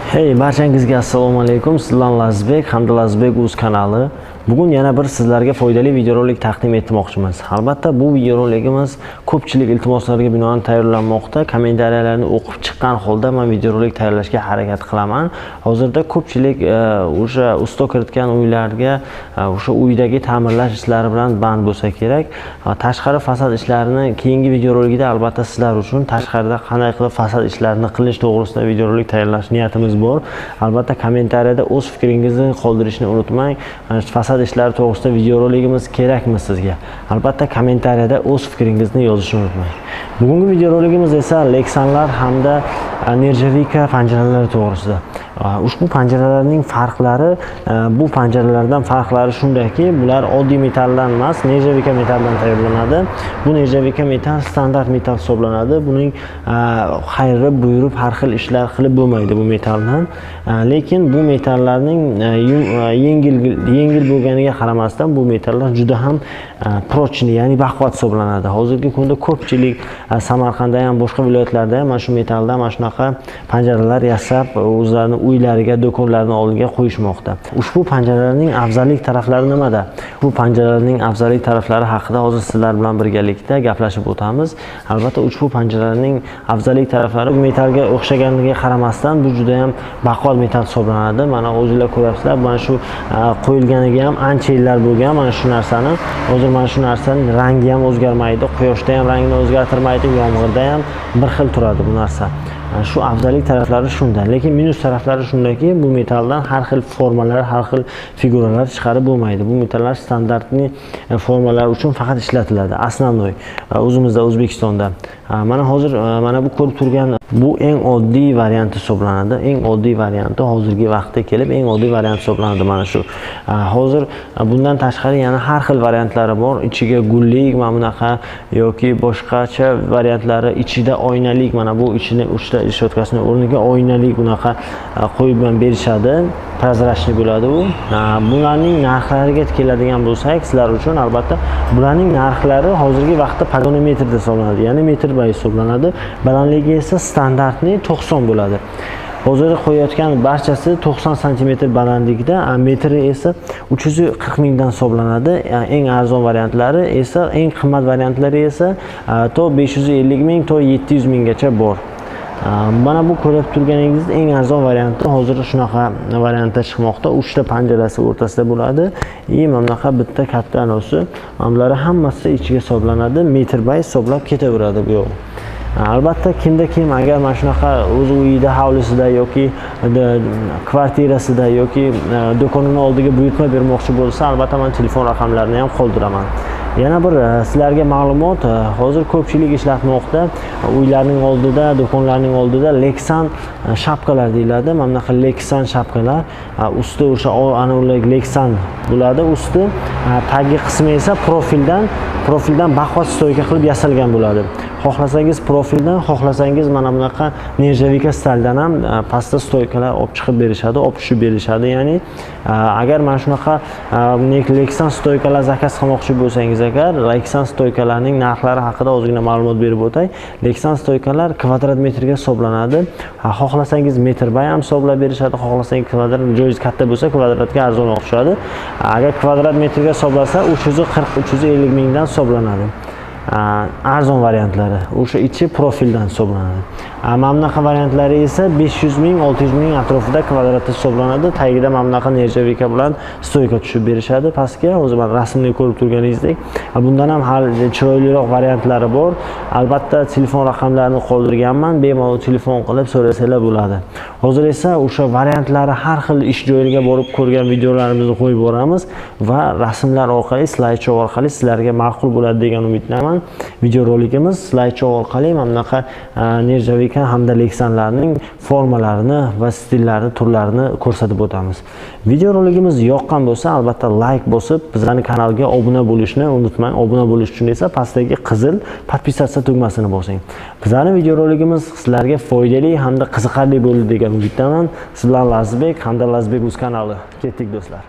Hey, barchangizga assalomu alaykum. Sizlar Lazizbek hamda Lazizbek Uz kanali. Bugun yana bir sizlarga foydali videorolik taqdim etmoqchimiz. Albatta bu videoroligimiz ko'pchilik iltimoslarga binoan tayyorlanmoqda. Kommentariyalarni o'qib chiqqan holda men videorolik tayyorlashga harakat qilaman. Hozirda ko'pchilik o'sha usto kiritgan uylarga o'sha uydagi ta'mirlash ishlari bilan band bo'lsa kerak. Tashqari fasad ishlarini keyingi videorolikda albatta sizlar uchun tashqarida qanday qilib fasad ishlarini qilish to'g'risida videorolik tayyorlash niyatimiz bor. Albatta kommentariyada o'z fikringizni qoldirishni unutmang. Fasad ishlari to'g'risida videoroligimiz kerakmi sizga? Albatta kommentariyada o'z fikringizni yozishni unutmang. Bugungi videoroligimiz esa Lexanlar hamda Nerjavika panjaralari to'g'risida. Ushbu panjaralarning farqlari, bu panjaralardan farqlari shundaki, bular oddiy metaldan emas, Nerjavika metaldan tayyorlanadi. Bu Nerjavika metal standart metal hisoblanadi. Buning xayrib, buyurib har xil ishlar qilib bo'lmaydi bu metaldan. Lekin bu metallarning yengil bo'lganiga qaramasdan bu metallar juda ham prochniy, ya'ni baquvvat hisoblanadi. Hozirgi kunda ko'pchilik Samarqandda ham boshqa viloyatlarda ham mana shu metaldan mana shunaqa panjaralar yasab o'zlarining uylariga, do'konlarning oldiga qo'yishmoqda. Ushbu panjaralarning afzallik taraflari nimada? Bu panjaralarning afzallik taraflari haqida hozir sizlar bilan birgalikda gaplashib o'tamiz. Albatta ushbu panjaralarning afzallik taraflari metalga o'xshaganligiga qaramasdan bu juda ham baquvvat metal hisoblanadi. Mana o'zingizlar ko'ryapsizlar, mana shu qo'yilganiga ham ancha yillar bo'lgan mana shu narsani. Hozir mana shu narsaning rangi ham o'zgarmaydi, quyoshda ham rangini o'zgartirmaydi, yomg'irda ham bir xil turadi bu narsa. Shu afzallik taraflari shunda. Lekin minus taraflari shundaki, bu metaldan har xil formalar, har xil figuralar chiqarib bo'lmaydi. Bu metallar standartni formalar uchun faqat ishlatiladi. Asnonoy o'zimizda O'zbekistonda. Mana hozir mana bu ko'rib turgan bu eng oddiy varianti hisoblanadi. Eng oddiy varianti hozirgi vaqtda kelib eng oddiy variant hisoblanadi mana shu. Hozir bundan tashqari yana har xil variantlari bor. Ichiga gullik, mana bunaqa yoki boshqacha variantlari, ichida oynalik, mana bu ichini uchta ishotkasining o'rniga oynalik bunaqa qo'yib berishadi. Prozrachniy bo'ladi u. Bularning narxlariga keladigan bo'lsak, sizlar uchun albatta bularning narxlari hozirgi vaqtda paganometrda hisoblanadi, ya'ni metr bay hisoblanadi. Balandligi esa standartni 90 bo'ladi. Hozir qo'yayotgan barchasi 90 sm balandlikda, metri esa 340 mingdan hisoblanadi. Eng arzon variantlari esa, eng qimmat variantlari esa to 550 ming, to 700 minggacha bor. Mana bu ko'rib turganingiz eng arzon varianti hozir shunaqa variantda chiqmoqda. 3 ta panjarasi o'rtasida bo'ladi. Mana bunaqa bitta katta anosi. Bular hammasi ichiga hisoblanadi. Metr bay hisoblab ketaveradi bu yo'q. Albatta kimda kim agar mana shunaqa o'z uyida, hovlisida yoki kvartirasida yoki do'konining oldiga buyurtma bermoqchi bo'lsa, albatta men telefon raqamlarini ham qoldiraman. Yana bir sizlarga ma'lumot, hozir ko'pchilik ishlatmoqda uylarning oldida, do'konlarning oldida Lexan shapkalar deyiladi. Mana bunaqa Lexan shapkalar, usti o'sha anavilik Lexan bo'ladi, usti tagi qismi esa profildan baquvvat stoyka qilib yasalgan bo'ladi. Xohlasangiz profildan, xohlasangiz mana bunaqa Nerjavika staldan ham pastda stoykalar olib chiqib berishadi, olib tushib berishadi. Ya'ni agar mana shunaqa Lexan stoykalar zakaz qilmoqchi bo'lsangiz, agar Lexan stoykalarning narxlari haqida ozgina ma'lumot berib o'tay. Lexan stoykalar kvadrat metrga hisoblanadi. Xohlasangiz metr bay ham hisoblab berishadi, xohlasangiz kvadrat joyingiz katta bo'lsa kvadratga arzonroq tushadi. Agar kvadrat metrga hisoblasa 340-350 mingdan hisoblanadi. Arzon variantlari o'sha ichi profildan hisoblanadi. Mana bunaqa variantlari esa 500 ming, 600 ming atrofida kvadratda hisoblanadi. Tagida mana bunaqa Nerjavika bilan stoyka tushib berishadi pastga. O'zi men rasmni ko'rib turganingizdek, bundan ham hal chiroyliroq variantlari bor. Albatta telefon raqamlarini qoldirganman, bemalol telefon qilib so'rasanglar bo'ladi. Hozir esa o'sha variantlari har xil ish joyiga borib ko'rgan videolarimizni qo'yib boramiz va rasmlar orqali, slayd-show orqali sizlarga ma'qul bo'ladi degan umiddaman. Videorolikimiz slayd-show orqali mana bunaqa Nerjavika hamda Lexanlarning formalarini va stillarini, turlarini ko'rsatib o'tamiz. Videorolikimiz yoqqan bo'lsa, albatta like bosib, bizning kanalga obuna bo'lishni unutmang. Obuna bo'lish uchun esa pastdagi qizil podpisatsiya tugmasini bosing. Bizning videorolikimiz sizlarga foydali hamda qiziqarli bo'ldi degan umiddaman. Sizlar Lazizbek hamda Lazizbek Uz kanali. Ketdik do'stlar.